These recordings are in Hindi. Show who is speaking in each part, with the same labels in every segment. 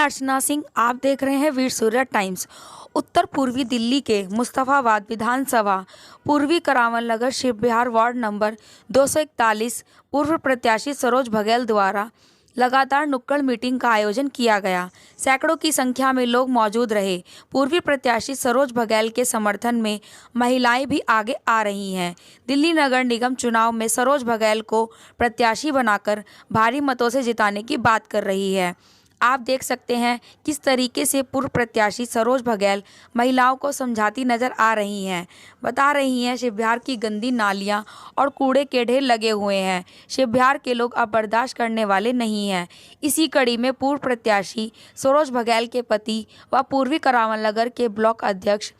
Speaker 1: अर्चना सिंह, आप देख रहे हैं वीर सूर्य टाइम्स। उत्तर पूर्वी दिल्ली के मुस्तफाबाद विधानसभा पूर्वी करावल नगर शिव विहार वार्ड नंबर 241 पूर्व प्रत्याशी सरोज बघेल द्वारा लगातार नुक्कड़ मीटिंग का आयोजन किया गया। सैकड़ों की संख्या में लोग मौजूद रहे। पूर्वी प्रत्याशी सरोज बघेल के समर्थन में महिलाएं भी आगे आ रही हैं। दिल्ली नगर निगम चुनाव में सरोज बघेल को प्रत्याशी बनाकर भारी मतों से जिताने की बात कर रही है। आप देख सकते हैं किस तरीके से पूर्व प्रत्याशी सरोज बघेल महिलाओं को समझाती नजर आ रही हैं। बता रही हैं शिव विहार की गंदी नालियां और कूड़े के ढेर लगे हुए हैं। शिव विहार के लोग अब बर्दाश्त करने वाले नहीं हैं। इसी कड़ी में पूर्व प्रत्याशी सरोज बघेल के पति व पूर्वी करावल नगर के ब्लॉक अध्यक्ष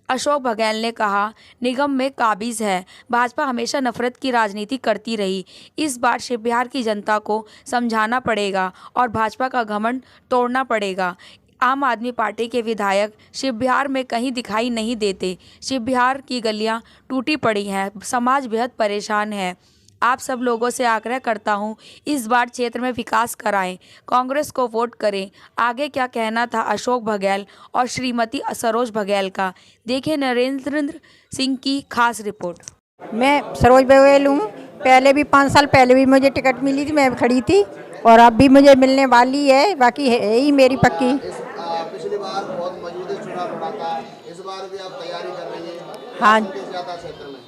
Speaker 1: अशोक बघेल ने कहा, निगम में काबिज है। भाजपा हमेशा नफरत की राजनीति करती रही। इस बार शिव विहार की जनता को समझाना पड़ेगा और भाजपा का घमंड तोड़ना पड़ेगा। आम आदमी पार्टी के विधायक शिव विहार में कहीं दिखाई नहीं देते। शिव विहार की गलियां टूटी पड़ी हैं। समाज बेहद परेशान है। आप सब लोगों से आग्रह करता हूं, इस बार क्षेत्र में विकास कराएं, कांग्रेस को वोट करें। आगे क्या कहना था अशोक बघेल और श्रीमती सरोज बघेल का, देखें नरेंद्र सिंह की खास रिपोर्ट।
Speaker 2: मैं सरोज बघेल हूँ। पहले भी 5 साल पहले भी मुझे टिकट मिली थी, मैं खड़ी थी और अब भी मुझे मिलने वाली है। बाकी है ही मेरी पक्की।
Speaker 3: पिछली बार बहुत मजबूत चुनाव लड़ा था, इस बार भी आप तैयारी कर रही हैं।
Speaker 2: हाँ,
Speaker 3: क्षेत्र में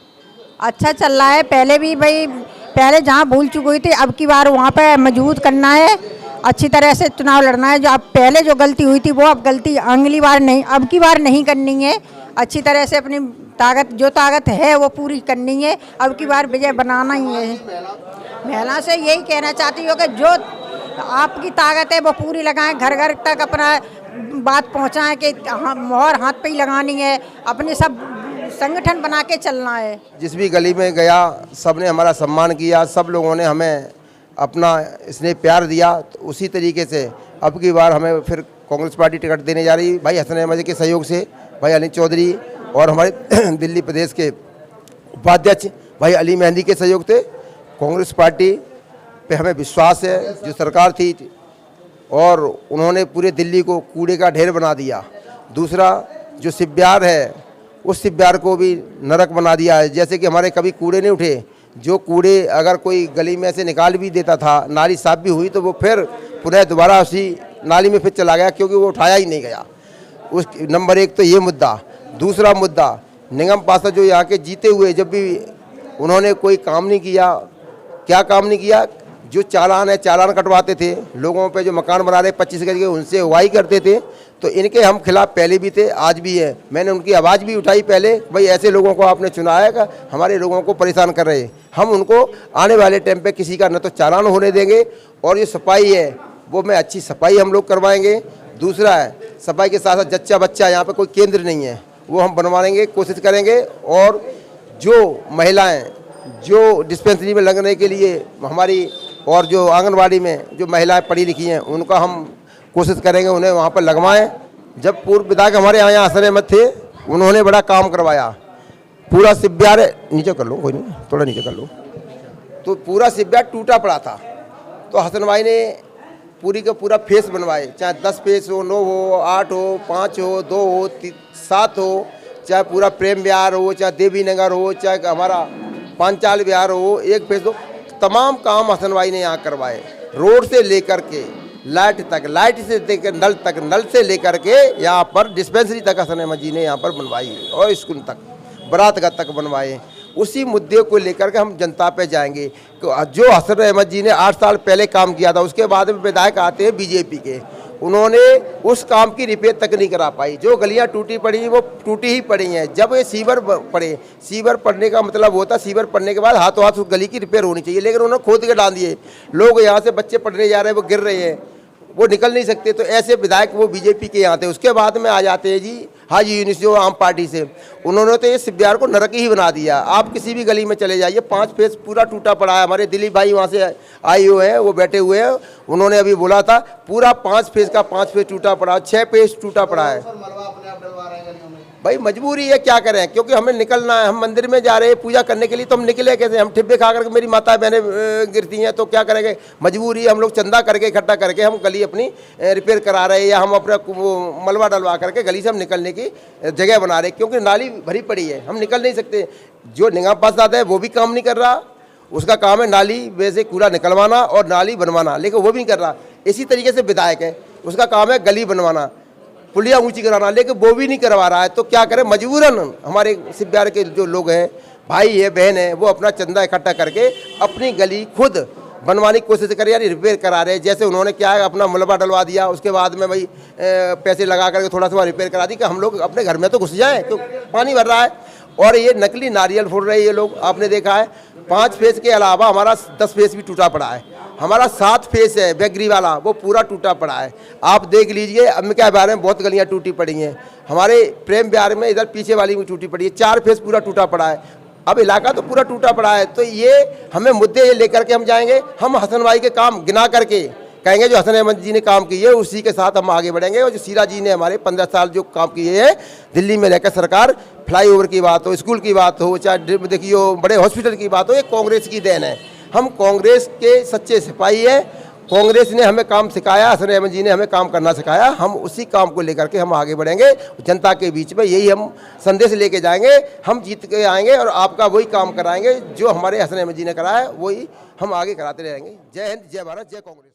Speaker 2: अच्छा चल रहा है। पहले भी भाई, पहले जहाँ भूल चुकी हुई थी, अब की बार वहाँ पे मजबूत करना है, अच्छी तरह से चुनाव लड़ना है। जो अब पहले जो गलती हुई थी वो अब गलती अगली बार नहीं, अब की बार नहीं करनी है। अच्छी तरह से अपनी ताकत है वो पूरी करनी है। अब की बार विजय बनाना ही है। महिला से यही कहना चाहती हूँ कि जो आपकी ताकत है वो पूरी लगाएं, घर घर तक अपना बात पहुँचाएं कि मोहर हाथ पे ही लगानी है। अपने सब संगठन बना के चलना है।
Speaker 3: जिस भी गली में गया सब ने हमारा सम्मान किया, सब लोगों ने हमें अपना स्नेह प्यार दिया। तो उसी तरीके से अब की बार हमें फिर कांग्रेस पार्टी टिकट देने जा रही। भाई हसन अहमद के सहयोग से भाई अनिल चौधरी और हमारे दिल्ली प्रदेश के उपाध्यक्ष भाई अली मेहंदी के सहयोग से कांग्रेस पार्टी पे हमें विश्वास है। जो सरकार थी और उन्होंने पूरे दिल्ली को कूड़े का ढेर बना दिया। दूसरा जो शिव विहार है उस शिव विहार को भी नरक बना दिया है। जैसे कि हमारे कभी कूड़े नहीं उठे, जो कूड़े अगर कोई गली में से निकाल भी देता था, नाली साफ भी हुई तो वो फिर पुनः दोबारा उसी नाली में फिर चला गया, क्योंकि वो उठाया ही नहीं गया। उस नंबर 1 तो ये मुद्दा। दूसरा मुद्दा, निगम पार्षद जो यहाँ के जीते हुए जब भी उन्होंने कोई काम नहीं किया। क्या काम नहीं किया? जो चालान है, चालान कटवाते थे लोगों पे, जो मकान बना रहे 25 गज के, उनसे हुआई करते थे। तो इनके हम खिलाफ पहले भी थे, आज भी है। मैंने उनकी आवाज़ भी उठाई पहले, भाई ऐसे लोगों को आपने चुना है, हमारे लोगों को परेशान कर रहे। हम उनको आने वाले टाइम पे किसी का न तो चालान होने देंगे, और ये सफाई है वो मैं अच्छी सफाई हम लोग करवाएंगे। दूसरा है सफाई के साथ साथ जच्चा बच्चा, यहाँ पे कोई केंद्र नहीं है, वो हम बनवाएंगे, कोशिश करेंगे। और जो महिलाएँ जो डिस्पेंसरी में लगने के लिए हमारी, और जो आंगनवाड़ी में जो महिलाएं पढ़ी लिखी हैं, उनका हम कोशिश करेंगे उन्हें वहाँ पर लगवाएं। जब पूर्व विधायक हमारे यहाँ हसन अहमद थे, उन्होंने बड़ा काम करवाया। पूरा शिव विहार, नीचे कर लो, कोई नहीं, थोड़ा नीचे कर लो। तो पूरा शिव विहार टूटा पड़ा था, तो हसन भाई ने पूरी का पूरा फेस बनवाए। चाहे 10 फेस हो, 9 हो, 8 हो, 5 हो, 2 हो, 7 हो, चाहे पूरा प्रेम विहार हो, चाहे देवी नगर हो, चाहे हमारा पांचाल विहार हो, एक फेस हो, तमाम काम हसन भाई ने यहाँ करवाए। रोड से लेकर के लाइट तक, लाइट से लेकर नल तक, नल से लेकर के यहाँ पर डिस्पेंसरी तक हसन अहमद जी ने यहाँ पर बनवाई, और स्कूल तक, बरातगढ़ तक बनवाए। उसी मुद्दे को लेकर के हम जनता पे जाएंगे। जो हसन अहमद जी ने 8 साल पहले काम किया था, उसके बाद में विधायक आते हैं बीजेपी के, उन्होंने उस काम की रिपेयर तक नहीं करा पाई। जो गलियां टूटी पड़ी वो टूटी ही पड़ी हैं। जब ये सीवर पड़े, सीवर पड़ने का मतलब होता, सीवर पड़ने के बाद हाथों हाथ उस गली की रिपेयर होनी चाहिए, लेकिन उन्होंने खोद के डाल दिए। लोग यहाँ से बच्चे पढ़ने जा रहे हैं, वो गिर रहे हैं, वो निकल नहीं सकते। तो ऐसे विधायक वो बीजेपी के यहाँ थे। उसके बाद में आ जाते हैं जी हाजी यूनिस जो आम पार्टी से, उन्होंने तो ये शिव विहार को नरक ही बना दिया। आप किसी भी गली में चले जाइए, 5 फेस पूरा टूटा पड़ा है। हमारे दिलीप भाई वहाँ से आए हुए हैं, वो बैठे हुए हैं, उन्होंने अभी बोला था पूरा 5 फेस का 5 फेस टूटा पड़ा, 6 फेस टूटा पड़ा है। भाई मजबूरी है, क्या करें, क्योंकि हमें निकलना है, हम मंदिर में जा रहे हैं पूजा करने के लिए, तो हम निकले कैसे, हम ठिब्बे खा करके मेरी माता बहनें गिरती हैं तो क्या करेंगे, मजबूरी है, हम लोग चंदा करके इकट्ठा करके हम गली अपनी रिपेयर करा रहे हैं, या हम अपना मलबा डलवा करके गली से हम निकलने की जगह बना रहे हैं, क्योंकि नाली भरी पड़ी है, हम निकल नहीं सकते। जो निगाह पास आता है वो भी काम नहीं कर रहा, उसका काम है नाली वैसे कूड़ा निकलवाना और नाली बनवाना, लेकिन वो भी नहीं कर रहा। इसी तरीके से विधायक है, उसका काम है गली बनवाना, पुलिया ऊंची कराना, लेकिन वो भी नहीं करवा रहा है। तो क्या करें, मजबूरन हमारे शिव बिहार के जो लोग हैं, भाई है, बहन है, वो अपना चंदा इकट्ठा करके अपनी गली खुद बनवाने की कोशिश कर, यानी रिपेयर करा रहे हैं। जैसे उन्होंने क्या है, अपना मलबा डलवा दिया, उसके बाद में भाई पैसे लगा करके थोड़ा सा रिपेयर करा दी कि हम लोग अपने घर में तो घुस जाएँ, तो पानी भर रहा है। और ये नकली नारियल फोड़ रहे हैं ये लोग, आपने देखा है 5 फेस के अलावा हमारा 10 फेस भी टूटा पड़ा है, हमारा 7 फेस है बेगरी वाला, वो पूरा टूटा पड़ा है। आप देख लीजिए, अंबिका बिहार में बहुत गलियां टूटी पड़ी हैं, हमारे प्रेम बिहार में इधर पीछे वाली भी टूटी पड़ी है, 4 फेस पूरा टूटा पड़ा है, अब इलाका तो पूरा टूटा पड़ा है। तो ये हमें मुद्दे ये लेकर के हम जाएंगे, हम हसन भाई के काम गिना करके कहेंगे जो हसन अहमद जी ने काम किए उसी के साथ हम आगे बढ़ेंगे। और जो सीरा जी ने हमारे 15 साल जो काम किए हैं दिल्ली में रहकर, सरकार फ्लाईओवर की बात हो, स्कूल की बात हो, चाहे देखिए बड़े हॉस्पिटल की बात हो, ये कांग्रेस की देन है। हम कांग्रेस के सच्चे सिपाही हैं, कांग्रेस ने हमें काम सिखाया, हसन अहमद जी ने हमें काम करना सिखाया, हम उसी काम को लेकर के हम आगे बढ़ेंगे। जनता के बीच में यही हम संदेश लेके जाएंगे, हम जीत के आएंगे और आपका वही काम कराएंगे जो हमारे हसन अहमद जी ने कराया, वही हम आगे कराते रहेंगे। जय हिंद, जय भारत, जय कांग्रेस।